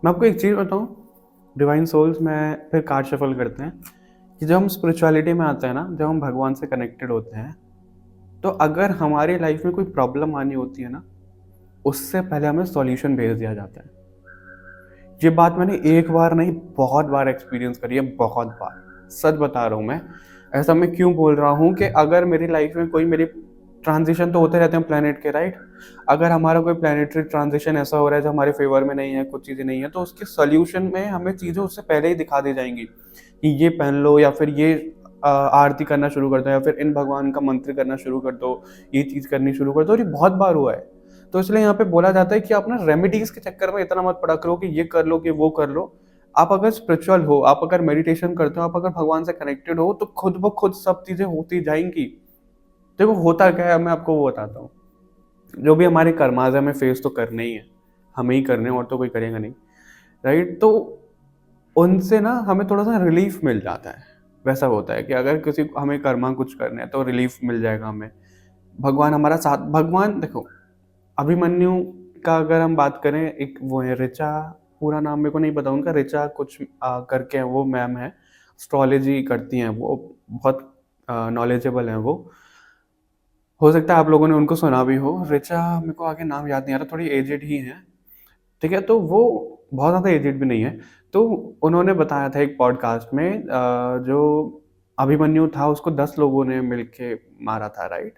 मैं आपको एक चीज़ बताऊँ, डिवाइन सोल्स में फिर कार्ड शफल करते हैं कि जब हम स्पिरिचुअलिटी में आते हैं ना, जब हम भगवान से कनेक्टेड होते हैं, तो अगर हमारी लाइफ में कोई प्रॉब्लम आनी होती है ना, उससे पहले हमें सॉल्यूशन भेज दिया जाता है। ये बात मैंने एक बार नहीं बहुत बार एक्सपीरियंस करी है, बहुत बार, सच बता रहा हूँ मैं। ऐसा मैं क्यों बोल रहा हूँ कि अगर मेरी लाइफ में कोई मेरी ट्रांजिशन तो होते रहते हैं प्लेनेट के, राइट? अगर हमारा कोई प्लेनेटरी ट्रांजिशन ऐसा हो रहा है जो हमारे फेवर में नहीं है, कुछ चीज़ें नहीं है, तो उसके सोल्यूशन में हमें चीज़ें उससे पहले ही दिखा दी जाएंगी कि ये पहन लो, या फिर ये आरती करना शुरू कर दो, या फिर इन भगवान का मंत्र करना शुरू कर दो, ये चीज़ करनी शुरू कर दो। और ये बहुत बार हुआ है। तो इसलिए यहाँ पे बोला जाता है कि आप ना रेमेडीज के चक्कर में इतना मत पड़ा करो कि ये कर लो कि वो कर लो। आप अगर स्पिरिचुअल हो, आप अगर मेडिटेशन करते हो, आप अगर भगवान से कनेक्टेड हो, तो खुद ब खुद सब चीजें होती जाएंगी। देखो होता क्या है, मैं आपको वो बताता हूँ। जो भी हमारे कर्माज है, हमें फेस तो करने ही है, हमें ही करने, और तो कोई करेगा नहीं, राइट? तो उनसे ना हमें थोड़ा सा रिलीफ मिल जाता है। वैसा होता है कि अगर किसी को हमें कर्मा कुछ करना है तो रिलीफ मिल जाएगा हमें, भगवान हमारा साथ। भगवान देखो, अभिमन्यु का अगर हम बात करें, एक वो है ऋचा, पूरा नाम मेरे को नहीं पता उनका, ऋचा कुछ करके हैं, वो मैम है, एस्ट्रोलॉजी करती हैं, वो बहुत नॉलेजेबल हैं वो। हो सकता है आप लोगों ने उनको सुना भी हो। ऋचा, मेरे को आगे नाम याद नहीं आ रहा, थोड़ी एजेड ही हैं, ठीक है? तो वो बहुत ज़्यादा एजेड भी नहीं है। तो उन्होंने बताया था एक पॉडकास्ट में, जो अभिमन्यु था उसको 10 लोगों ने मिलके मारा था, राइट?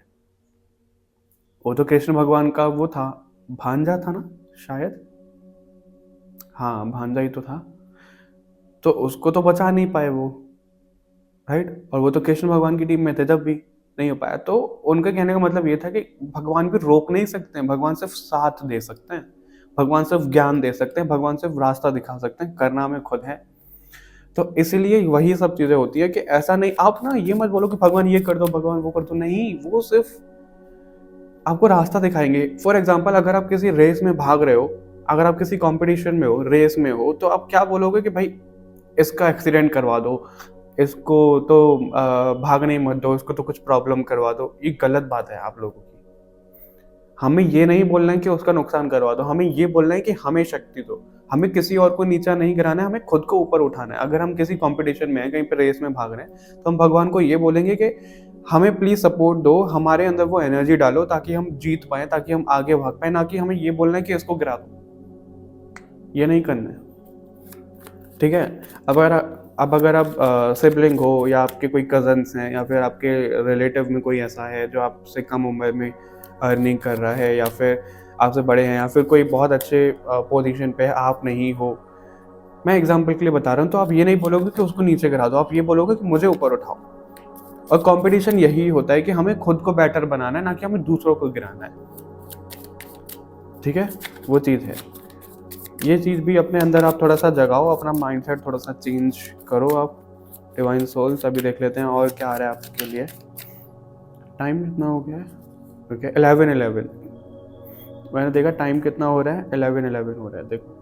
वो तो कृष्ण भगवान का वो था, भांजा था ना शायद, हाँ भांजा ही तो था। तो उसको तो बचा नहीं पाए वो, राइट? और वो तो कृष्ण भगवान की टीम में थे जब भी, नहीं हो पाया। तो उनके कहने का मतलब ये था कि भगवान भी रोक नहीं सकते हैं, भगवान सिर्फ साथ दे सकते हैं, भगवान सिर्फ ज्ञान दे सकते हैं, भगवान सिर्फ रास्ता दिखा सकते हैं, करना हमें खुद है। तो इसीलिए वही सब चीजें होती है कि ऐसा नहीं, आप ना ये मत बोलो कि भगवान ये कर दो, भगवान वो कर दो, नहीं, वो सिर्फ आपको रास्ता दिखाएंगे। फॉर एग्जाम्पल, अगर आप किसी रेस में भाग रहे हो, अगर आप किसी कंपटीशन में हो, रेस में हो, तो आप क्या बोलोगे कि भाई इसका एक्सीडेंट करवा दो, इसको तो भागने ही मत दो, इसको तो कुछ प्रॉब्लम करवा दो। ये गलत बात है आप लोगों की। हमें ये नहीं बोलना है कि उसका नुकसान करवा दो, हमें ये बोलना है कि हमें शक्ति दो। हमें किसी और को नीचा नहीं गिराना है, हमें खुद को ऊपर उठाना है। अगर हम किसी कॉम्पिटिशन में हैं, कहीं पे रेस में भाग रहे हैं, तो हम भगवान को ये बोलेंगे कि हमें प्लीज़ सपोर्ट दो, हमारे अंदर वो एनर्जी डालो ताकि हम जीत पाएँ, ताकि हम आगे भाग पाएँ, ना कि हमें ये बोलना है कि इसको गिरा दो। ये नहीं करना है, ठीक है? अगर आप सिबलिंग हो या आपके कोई कज़न्स हैं या फिर आपके रिलेटिव में कोई ऐसा है जो आपसे कम उम्र में अर्निंग कर रहा है या फिर आपसे बड़े हैं या फिर कोई बहुत अच्छे पोजीशन पे है, आप नहीं हो। मैं एग्ज़ाम्पल के लिए बता रहा हूँ, तो आप ये नहीं बोलोगे कि उसको नीचे गिरा दो, आप ये बोलोगे कि मुझे ऊपर उठाओ। और कॉम्पिटिशन यही होता है कि हमें खुद को बेटर बनाना है, ना कि हमें दूसरों को गिराना है, ठीक है? वो चीज़ है। ये चीज़ भी अपने अंदर आप थोड़ा सा जगाओ, अपना माइंडसेट थोड़ा सा चेंज करो आप। डिवाइन सोल्स, अभी देख लेते हैं और क्या आ रहा है आपके लिए। टाइम कितना हो गया है? ओके, 11:11 मैंने देखा टाइम कितना हो रहा है, 11:11 हो रहा है। देखो,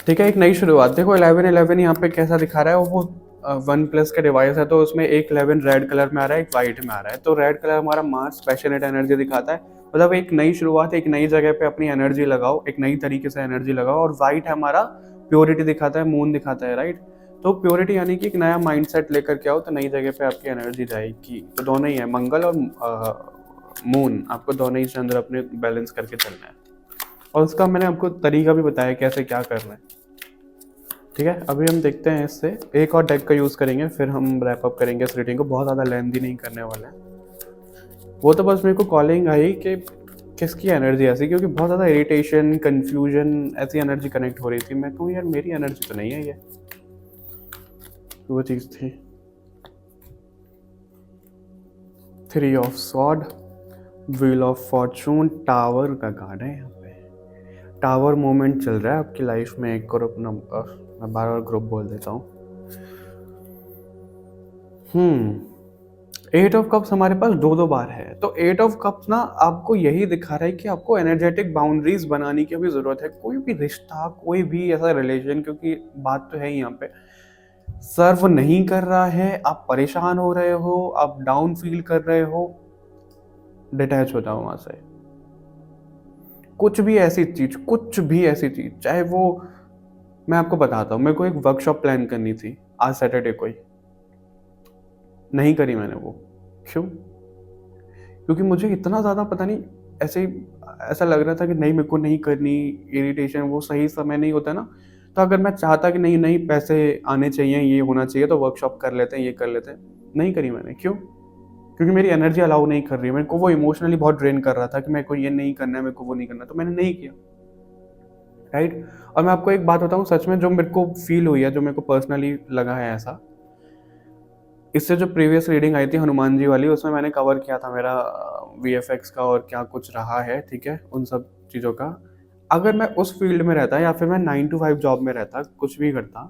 ठीक है, एक नई शुरुआत। देखो 11:11 यहाँ पे कैसा दिखा रहा है, वो वन प्लस का डिवाइस है, तो उसमें एक 11 रेड कलर में आ रहा है, एक वाइट में आ रहा है। तो रेड कलर हमारा मार्स पैशनेट एनर्जी दिखाता है, मतलब एक नई शुरुआत, एक नई जगह पे अपनी एनर्जी लगाओ, एक नई तरीके से एनर्जी लगाओ। और वाइट हमारा प्योरिटी दिखाता है, मून दिखाता है, राइट? तो प्योरिटी यानी कि एक नया माइंडसेट लेकर के आओ, तो नई जगह पे आपकी एनर्जी जाएगी। तो दोनों ही है, मंगल और मून, आपको दोनों ही चंद्र अपने बैलेंस करके चलना है। और उसका मैंने आपको तरीका भी बताया कैसे क्या करना है, ठीक है? अभी हम देखते हैं, इससे एक और डेक का यूज़ करेंगे, फिर हम रैप अप करेंगे इस रीडिंग को। बहुत ज़्यादा लेंथी नहीं करने वाले हैं। वो तो बस मेरे को कॉलिंग आई कि किसकी एनर्जी ऐसी, क्योंकि बहुत ज़्यादा इरिटेशन, कन्फ्यूजन, ऐसी एनर्जी कनेक्ट हो रही थी। मैं कहूँ यार मेरी एनर्जी तो नहीं है ये, वो चीज़ थी। 3 of sword, wheel of Fortune, tower का कार्ड है यहाँ पे। टावर मोमेंट चल रहा है आपकी लाइफ में। एक ग्रुप नंबर, मैं बार बार ग्रुप बोल देता हूँ। 8 ऑफ कप्स हमारे पास दो बार है, तो 8 ऑफ कप्स ना आपको यही दिखा रहा है कि आपको एनर्जेटिक बाउंड्रीज बनाने की अभी ज़रूरत है। कोई भी रिश्ता, कोई भी ऐसा रिलेशन, क्योंकि बात तो है यहाँ पे, सर्व नहीं कर रहा है, आप परेशान हो रहे हो, आप डाउन फील कर रहे हो, डिटैच हो जाओ वहाँ से। कुछ भी ऐसी चीज़, चाहे वो, मैं आपको बताता हूँ, मेरे को एक वर्कशॉप प्लान करनी थी आज सैटरडे को ही, नहीं करी मैंने वो। क्यों? क्योंकि मुझे इतना ज़्यादा पता नहीं, ऐसे ऐसा लग रहा था कि नहीं मेरे को नहीं करनी, इरिटेशन, वो सही समय नहीं होता ना। तो अगर मैं चाहता कि नहीं नहीं पैसे आने चाहिए, ये होना चाहिए, तो वर्कशॉप कर लेते हैं, ये कर लेते हैं, नहीं करी मैंने। क्यों? क्योंकि मेरी एनर्जी अलाउ नहीं कर रही है। मेरे को वो इमोशनली बहुत ड्रेन कर रहा था कि मेरे को ये नहीं करना है, मेरे को वो नहीं करना, तो मैंने नहीं किया, राइट? और मैं आपको एक बात बताऊँ, सच में जो मेरे को फील हुई है, जो मेरे को पर्सनली लगा है ऐसा, इससे जो प्रीवियस रीडिंग आई थी हनुमान जी वाली, उसमें मैंने कवर किया था मेरा वीएफएक्स का और क्या कुछ रहा है, ठीक है, उन सब चीज़ों का। अगर मैं उस फील्ड में रहता या फिर मैं 9 to 5 जॉब में रहता, कुछ भी करता,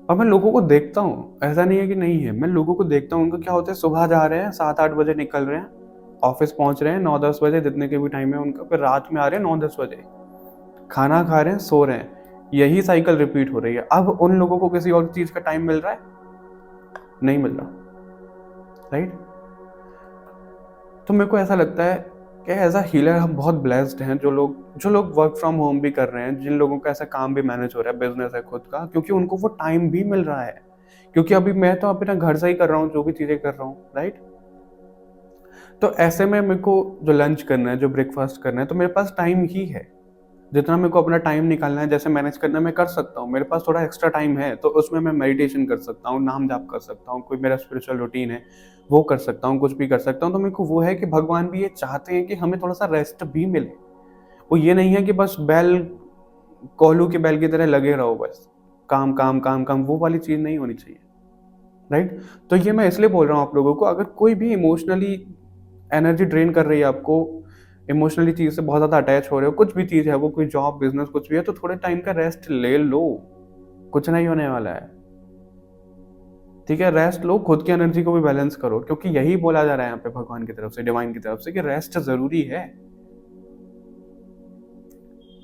और मैं लोगों को देखता हूँ, ऐसा नहीं है कि नहीं है, मैं लोगों को देखता हूँ, उनका क्या होता है, सुबह जा रहे हैं 7-8 बजे निकल रहे हैं, ऑफिस पहुँच रहे हैं 9-10 बजे, जितने के भी टाइम है उनका, फिर रात में आ रहे हैं 9-10 बजे, खाना खा रहे हैं, सो रहे हैं। यही साइकिल रिपीट हो रही है। अब उन लोगों को किसी और चीज़ का टाइम मिल रहा है? नहीं मिल रहा, राइट? तो मेरे को ऐसा लगता है कि एज अ हीलर हम बहुत ब्लेस्ड हैं, जो लोग वर्क फ्रॉम होम भी कर रहे हैं, जिन लोगों का ऐसा काम भी मैनेज हो रहा है, बिजनेस है खुद का, क्योंकि उनको वो टाइम भी मिल रहा है। क्योंकि अभी मैं तो अपना घर से ही कर रहा हूँ, जो भी चीज़ें कर रहा हूँ, राइट? तो ऐसे में मेरे को जो लंच करना है, जो ब्रेकफास्ट करना है, तो मेरे पास टाइम ही है। जितना मेरे को अपना टाइम निकालना है, जैसे मैनेज करना है, मैं कर सकता हूँ। मेरे पास थोड़ा एक्स्ट्रा टाइम है, तो उसमें मैं मेडिटेशन कर सकता हूँ, नाम जाप कर सकता हूँ, कोई मेरा स्पिरिचुअल रूटीन है वो कर सकता हूँ, कुछ भी कर सकता हूँ। तो मेरे को वो है कि भगवान भी ये चाहते हैं कि हमें थोड़ा सा रेस्ट भी मिले। वो ये नहीं है कि बस कोहलू के बैल की तरह लगे रहो, बस काम काम काम काम, वो वाली चीज़ नहीं होनी चाहिए, राइट? तो ये मैं इसलिए बोल रहा हूँ आप लोगों को, अगर कोई भी इमोशनली एनर्जी ड्रेन कर रही है आपको, इमोशनली चीज़ से बहुत ज़्यादा अटैच हो रहे हो, कुछ भी चीज़ है वो, कोई जॉब, बिजनेस, कुछ भी है, तो थोड़े टाइम का रेस्ट ले लो, कुछ नहीं होने वाला है, ठीक है? रेस्ट लो, खुद की एनर्जी को भी बैलेंस करो, क्योंकि यही बोला जा रहा है यहाँ पे भगवान की तरफ से, डिवाइन की तरफ से, कि रेस्ट ज़रूरी है।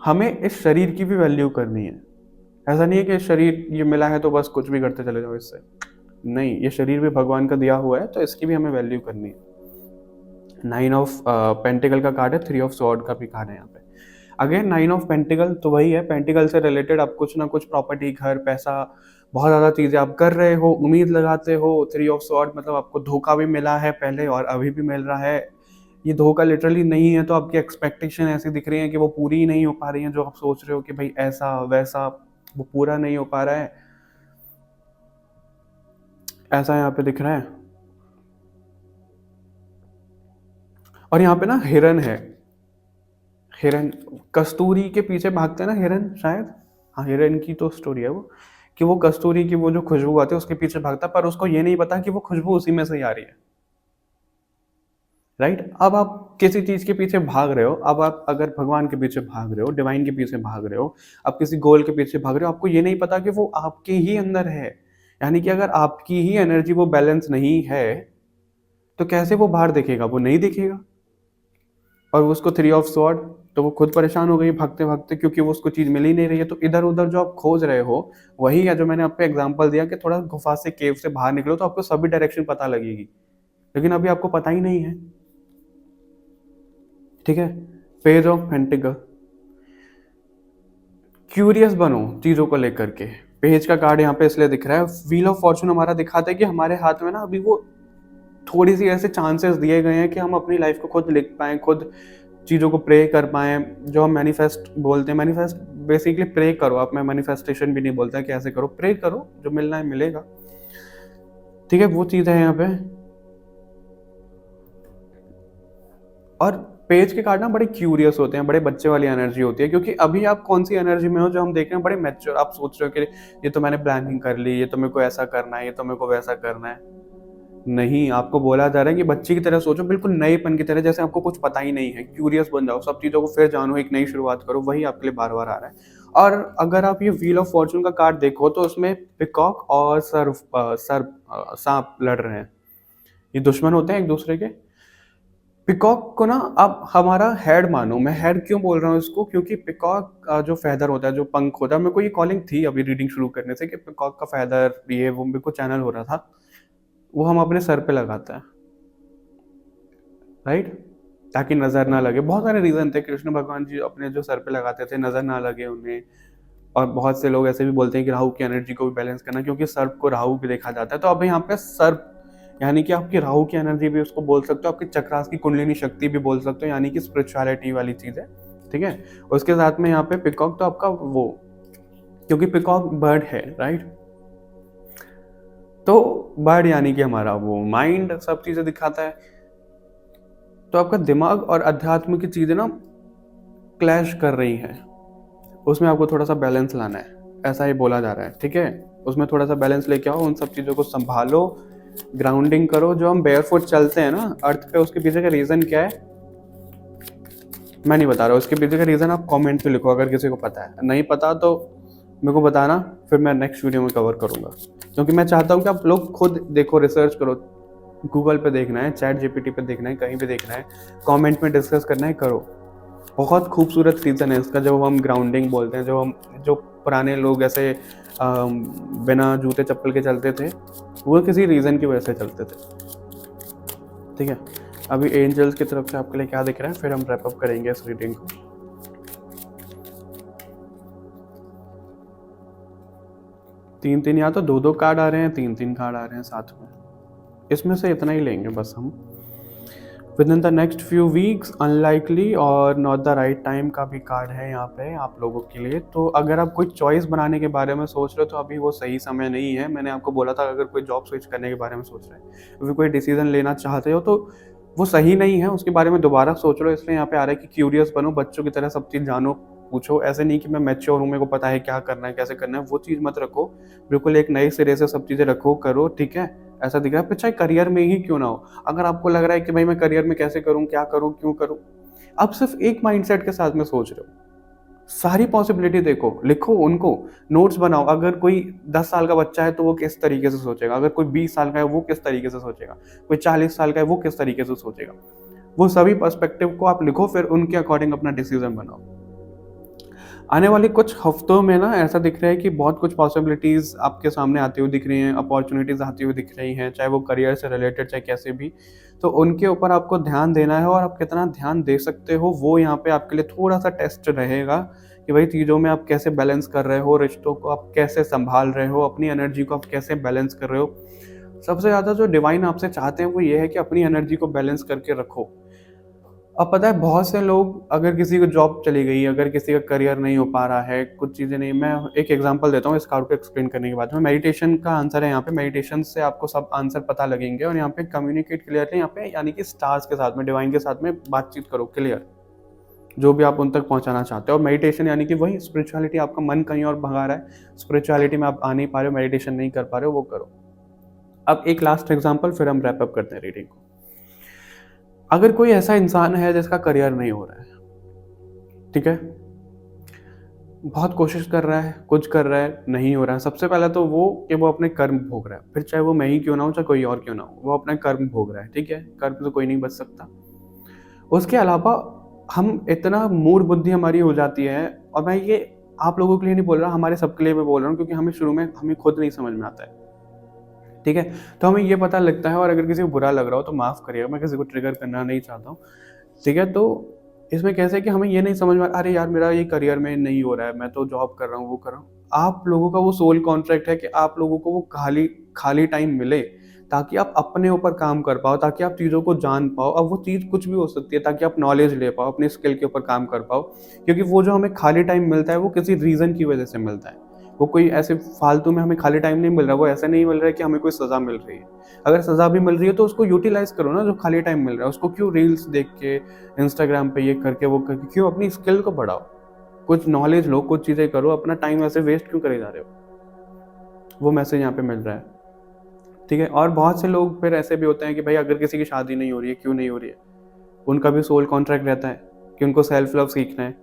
हमें इस शरीर की भी वैल्यू करनी है। ऐसा नहीं है कि शरीर ये मिला है तो बस कुछ भी करते चले जाओ इससे। नहीं, ये शरीर भी भगवान का दिया हुआ है, तो इसकी भी हमें वैल्यू करनी है। 9 ऑफ पेंटिकल का कार्ड है, 3 ऑफ स्वॉर्ड का भी कार्ड है यहाँ पे। अगेन 9 ऑफ पेंटिकल तो वही है, पेंटिकल से रिलेटेड आप कुछ ना कुछ प्रॉपर्टी, घर, पैसा, बहुत ज़्यादा चीज़ें आप कर रहे हो, उम्मीद लगाते हो। 3 ऑफ स्वॉर्ड मतलब आपको धोखा भी मिला है पहले और अभी भी मिल रहा है। ये धोखा लिटरली नहीं है, तो आपकी एक्सपेक्टेशन ऐसी दिख रही है कि वो पूरी ही नहीं हो पा रही है, जो आप सोच रहे हो कि भाई ऐसा वैसा, वो पूरा नहीं हो पा रहा है, ऐसा यहाँ पे दिख रहा है। और यहाँ पे ना हिरन है, हिरन कस्तूरी के पीछे भागते हैं ना हिरन, शायद, हाँ हिरन की तो स्टोरी है वो, कि वो कस्तूरी की वो जो खुशबू आती है उसके पीछे भागता है, पर उसको ये नहीं पता कि वो खुशबू उसी में से ही आ रही है। राइट, अब आप किसी चीज के पीछे भाग रहे हो, अब आप अगर भगवान के पीछे भाग रहे हो, डिवाइन के पीछे भाग रहे हो, आप किसी गोल के पीछे भाग रहे हो, आपको ये नहीं पता कि वो आपके ही अंदर है। यानी कि अगर आपकी ही एनर्जी वो बैलेंस नहीं है, तो कैसे वो बाहर दिखेगा? वो नहीं दिखेगा। और उसको 3 ऑफ स्वॉर्ड, तो वो खुद परेशान हो गई भागते भागते, क्योंकि वो उसको चीज मिल ही नहीं रही है। तो इधर उधर जो आप खोज रहे हो, वही है जो मैंने आपको एग्जांपल दिया कि थोड़ा गुफा से, केव से बाहर निकलो तो आपको सभी डायरेक्शन पता लगेगी, लेकिन अभी आपको पता ही नहीं है। ठीक है, पेज ऑफ पेंटिकल, क्यूरियस बनो चीजों को लेकर के। पेज का कार्ड यहाँ पे इसलिए दिख रहा है, व्हील ऑफ फॉर्चून हमारा दिखाता है कि हमारे हाथ में ना अभी वो थोड़ी सी ऐसे चांसेस दिए गए हैं कि हम अपनी लाइफ को खुद लिख पाएं, खुद चीज़ों को प्रे कर पाएँ। जो हम मैनिफेस्ट बोलते हैं, मैनिफेस्ट बेसिकली प्रे करो आप, मैं मैनिफेस्टेशन भी नहीं बोलता कि ऐसे करो, प्रे करो, जो मिलना है मिलेगा। ठीक है, वो चीज़ है यहाँ पे। और पेज के कार्ड ना बड़े क्यूरियस होते हैं, बड़े बच्चे वाली एनर्जी होती है, क्योंकि अभी आप कौन सी एनर्जी में हो जो हम देख रहे हैं, बड़े मैच्योर। आप सोच रहे हो कि ये तो मैंने प्लानिंग कर ली, ये तो मेरे को ऐसा करना है, ये तो मेरे को वैसा करना है। नहीं, आपको बोला जा रहा है कि बच्चे की तरह सोचो, बिल्कुल नएपन की तरह, जैसे आपको कुछ पता ही नहीं है। क्यूरियस बन जाओ, सब चीज़ों को फिर जानो, एक नई शुरुआत करो, वही आपके लिए बार बार आ रहा है। और अगर आप ये व्हील ऑफ फॉर्चून का कार्ड देखो, तो उसमें पिकॉक और सांप लड़ रहे हैं। ये दुश्मन होते हैं एक दूसरे के। पिकॉक को ना आप हमारा हेड मानो। मैं हेड क्यों बोल रहा हूँ इसको, क्योंकि पिकॉक का जो फेदर होता है, जो पंख होता है, मेरे को ये कॉलिंग थी अभी रीडिंग शुरू करने से कि पिकॉक का फेदर, ये वो मेरे को चैनल हो रहा था, वो हम अपने सर पे लगाते हैं, राइट, ताकि नज़र ना लगे। बहुत सारे रीज़न थे, कृष्ण भगवान जी अपने जो सर पे लगाते थे, नज़र ना लगे उन्हें। और बहुत से लोग ऐसे भी बोलते हैं कि राहु की एनर्जी को भी बैलेंस करना, क्योंकि सर्प को राहु भी देखा जाता है। तो अब यहाँ पे सर्प यानी कि आपकी राहु की एनर्जी भी उसको बोल सकते हो, आपकी चक्रास की कुंडलिनी शक्ति भी बोल सकते हो, यानी कि स्पिरिचुअलिटी वाली चीज़ है। ठीक है, उसके साथ में यहाँ पे पिकॉक, तो आपका वो, क्योंकि पिकॉक बर्ड है, राइट, तो बर्ड यानी कि हमारा वो माइंड सब चीज़ें दिखाता है। तो आपका दिमाग और अध्यात्म की चीज़ें ना क्लैश कर रही हैं, उसमें आपको थोड़ा सा बैलेंस लाना है, ऐसा ही बोला जा रहा है। ठीक है, उसमें थोड़ा सा बैलेंस लेके आओ, उन सब चीज़ों को संभालो, ग्राउंडिंग करो। जो हम बेयरफुट चलते हैं ना अर्थ पे, उसके पीछे का रीज़न क्या है मैं नहीं बता रहा, उसके पीछे का रीज़न आप कमेंट पे लिखो, अगर किसी को पता है। नहीं पता तो मेरे को बताना, फिर मैं नेक्स्ट वीडियो में कवर करूँगा, क्योंकि मैं चाहता हूँ कि आप लोग खुद देखो, रिसर्च करो, गूगल पे देखना है, चैट जीपीटी पे देखना है, कहीं भी देखना है, कमेंट में डिस्कस करना है, करो। बहुत खूबसूरत रीज़न है इसका, जब हम ग्राउंडिंग बोलते हैं, जो पुराने लोग ऐसे बिना जूते चप्पल के चलते थे, वो किसी रीज़न की वजह से चलते थे। ठीक है, अभी एंजल्स की तरफ से आपके लिए क्या दिख रहा है, फिर हम रैप अप करेंगे इस रीडिंग को। तीन या तो दो कार्ड आ रहे हैं, तीन कार्ड आ रहे हैं साथ में, इसमें से इतना ही लेंगे बस हम। With in the next few weeks, unlikely और नॉट द राइट टाइम का भी कार्ड है यहाँ पे आप लोगों के लिए। तो अगर आप कोई चॉइस बनाने के बारे में सोच रहे हो, तो अभी वो सही समय नहीं है। मैंने आपको बोला था, अगर कोई जॉब स्विच करने के बारे में सोच रहे हैं, अभी कोई डिसीजन लेना चाहते हो, तो वो सही नहीं है, उसके बारे में दोबारा सोच लो। इसलिए यहाँ पे आ रहा है कि क्यूरियस बनो, बच्चों की तरह सब चीज़ जानो, पूछो। ऐसे नहीं कि मैं मैच्योर हूँ, मेरे को पता है क्या करना है, कैसे करना है, वो चीज़ मत रखो। बिल्कुल एक नए सिरे से सब चीज़ें रखो, करो। ठीक है, ऐसा दिख रहा है, चाहे करियर में ही क्यों ना हो। अगर आपको लग रहा है कि भाई मैं करियर में कैसे करूं, क्या करूं, क्यों करूं, आप सिर्फ एक माइंडसेट के साथ में सोच रहे हो, सारी पॉसिबिलिटी देखो, लिखो उनको, नोट्स बनाओ। अगर कोई 10 साल का बच्चा है तो वो किस तरीके से सोचेगा, अगर कोई 20 साल का है वो किस तरीके से सोचेगा, कोई 40 साल का है वो किस तरीके से सोचेगा, वो सभी पर्सपेक्टिव को आप लिखो, फिर उनके अकॉर्डिंग अपना डिसीजन बनाओ। आने वाले कुछ हफ्तों में ना ऐसा दिख रहा है कि बहुत कुछ पॉसिबिलिटीज़ आपके सामने आती हुई दिख रही हैं, अपॉर्च्युनिटीज़ आती हुई दिख रही हैं, चाहे वो करियर से रिलेटेड, चाहे कैसे भी। तो उनके ऊपर आपको ध्यान देना है और आप कितना ध्यान दे सकते हो, वो यहाँ पे आपके लिए थोड़ा-सा टेस्ट रहेगा कि भाई चीज़ों में आप कैसे बैलेंस कर रहे हो, रिश्तों को आप कैसे सँभाल रहे हो, अपनी एनर्जी को आप कैसे बैलेंस कर रहे हो। सबसे ज़्यादा जो डिवाइन आपसे चाहते हैं वो ये है कि अपनी एनर्जी को बैलेंस करके रखो। अब पता है बहुत से लोग, अगर किसी को जॉब चली गई, अगर किसी का करियर नहीं हो पा रहा है, कुछ चीज़ें नहीं, मैं एक एग्जांपल देता हूँ इस कार्ड को एक्सप्लेन करने के बाद में। मेडिटेशन का आंसर है यहाँ पे, मेडिटेशन से आपको सब आंसर पता लगेंगे और यहाँ पे कम्युनिकेट क्लियरली, यहाँ पे यानी कि स्टार्स के साथ में, डिवाइन के साथ में बातचीत करो क्लियर, जो भी आप उन तक पहुँचाना चाहते हो। और मेडिटेशन यानी कि वही स्पिरिचुअलिटी, आपका मन कहीं और भगा रहा है, स्पिरिचुअलिटी में आप आ नहीं पा रहे हो, मेडिटेशन नहीं कर पा रहे हो, वो करो। अब एक लास्ट एग्जाम्पल, फिर हम रैप अप करते हैं रीडिंग को। अगर कोई ऐसा इंसान है जिसका करियर नहीं हो रहा है, ठीक है, बहुत कोशिश कर रहा है, कुछ कर रहा है, नहीं हो रहा है, सबसे पहले तो वो कि वो अपने कर्म भोग रहा है, फिर चाहे वो मैं ही क्यों ना हूँ, चाहे कोई और क्यों ना हो, वो अपना कर्म भोग रहा है, ठीक है, कर्म से कोई नहीं बच सकता। उसके अलावा हम इतना मूड बुद्धि हमारी हो जाती है, और मैं ये आप लोगों के लिए नहीं बोल रहा, हमारे सबके लिए मैं बोल रहा हूँ, क्योंकि हमें शुरू में हमें खुद नहीं समझ में आता है, ठीक है। तो हमें ये पता लगता है, और अगर किसी को बुरा लग रहा हो तो माफ़ करिएगा, मैं किसी को ट्रिगर करना नहीं चाहता हूँ, ठीक है। तो इसमें कैसे है कि हमें ये नहीं समझ में अरे यार मेरा ये करियर में नहीं हो रहा है, मैं तो जॉब कर रहा हूँ, वो कर रहा हूँ। आप लोगों का वो सोल कॉन्ट्रैक्ट है कि आप लोगों को वो खाली खाली टाइम मिले, ताकि आप अपने ऊपर काम कर पाओ, ताकि आप चीज़ों को जान पाओ। अब वो चीज़ कुछ भी हो सकती है, ताकि आप नॉलेज ले पाओ, अपनी स्किल के ऊपर काम कर पाओ। क्योंकि वो जो हमें खाली टाइम मिलता है वो किसी रीज़न की वजह से मिलता है। वो कोई ऐसे फालतू में हमें खाली टाइम नहीं मिल रहा, वो ऐसा नहीं मिल रहा है कि हमें कोई सज़ा मिल रही है। अगर सज़ा भी मिल रही है तो उसको यूटिलाइज़ करो ना, जो खाली टाइम मिल रहा है उसको क्यों रील्स देख के, इंस्टाग्राम पे ये करके, वो करके, क्यों अपनी स्किल को बढ़ाओ, कुछ नॉलेज लो, कुछ चीज़ें करो, अपना टाइम ऐसे वेस्ट क्यों करे जा रहे हो। वो मैसेज यहाँ पे मिल रहा है, ठीक है। और बहुत से लोग फिर ऐसे भी होते हैं कि भाई अगर किसी की शादी नहीं हो रही है, क्यों नहीं हो रही है, उनका भी सोल कॉन्ट्रैक्ट रहता है कि उनको सेल्फ लव सीखना है।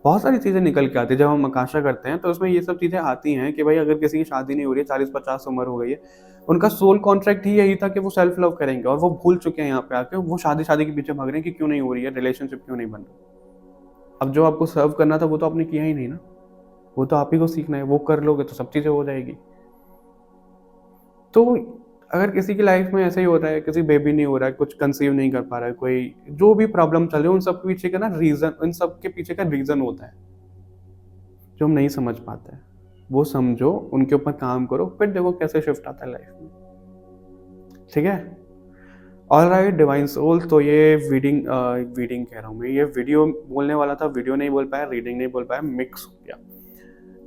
बहुत सारी चीज़ें निकल के आती है, जब हम आकाशा करते हैं तो उसमें ये सब चीज़ें आती हैं कि भाई अगर किसी की शादी नहीं हो रही है, 40-50 उम्र हो गई है, उनका सोल कॉन्ट्रैक्ट ही यही था कि वो सेल्फ लव करेंगे, और वो भूल चुके हैं यहाँ पे आके, वो शादी के पीछे भाग रहे हैं कि क्यों नहीं हो रही है, रिलेशनशिप क्यों नहीं बन रहा। अब जो आपको सर्व करना था वो तो आपने किया ही नहीं ना, वो तो आप ही को सीखना है, वो कर लोगे तो सब चीज़ें हो जाएगी। तो अगर किसी की लाइफ में ऐसा ही हो रहा है, किसी बेबी नहीं हो रहा है, कुछ कंसीव नहीं कर पा रहा है, कोई जो भी प्रॉब्लम चल रही है, उन सब के पीछे का ना रीज़न, उन सब के पीछे का रीज़न होता है जो हम नहीं समझ पाते हैं। वो समझो, उनके ऊपर काम करो, फिर देखो कैसे शिफ्ट आता है लाइफ में, ठीक है। ऑलराइट डिवाइन सोल, तो ये रीडिंग कह रहा हूँ मैं, ये वीडियो बोलने वाला था, वीडियो नहीं बोल पाया, रीडिंग नहीं बोल पाया, मिक्स हो गया।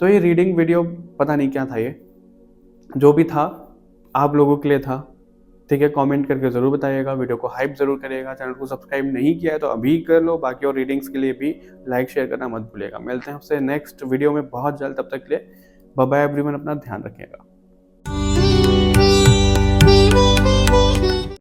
तो ये रीडिंग वीडियो पता नहीं क्या था, ये जो भी था आप लोगों के लिए था, ठीक है। कमेंट करके ज़रूर बताइएगा, वीडियो को हाइप ज़रूर करिएगा, चैनल को सब्सक्राइब नहीं किया है तो अभी कर लो, बाकी और रीडिंग्स के लिए भी लाइक शेयर करना मत भूलिएगा। मिलते हैं आपसे नेक्स्ट वीडियो में बहुत जल्द, तब तक के लिए बाय बाय एवरीवन, अपना ध्यान रखिएगा।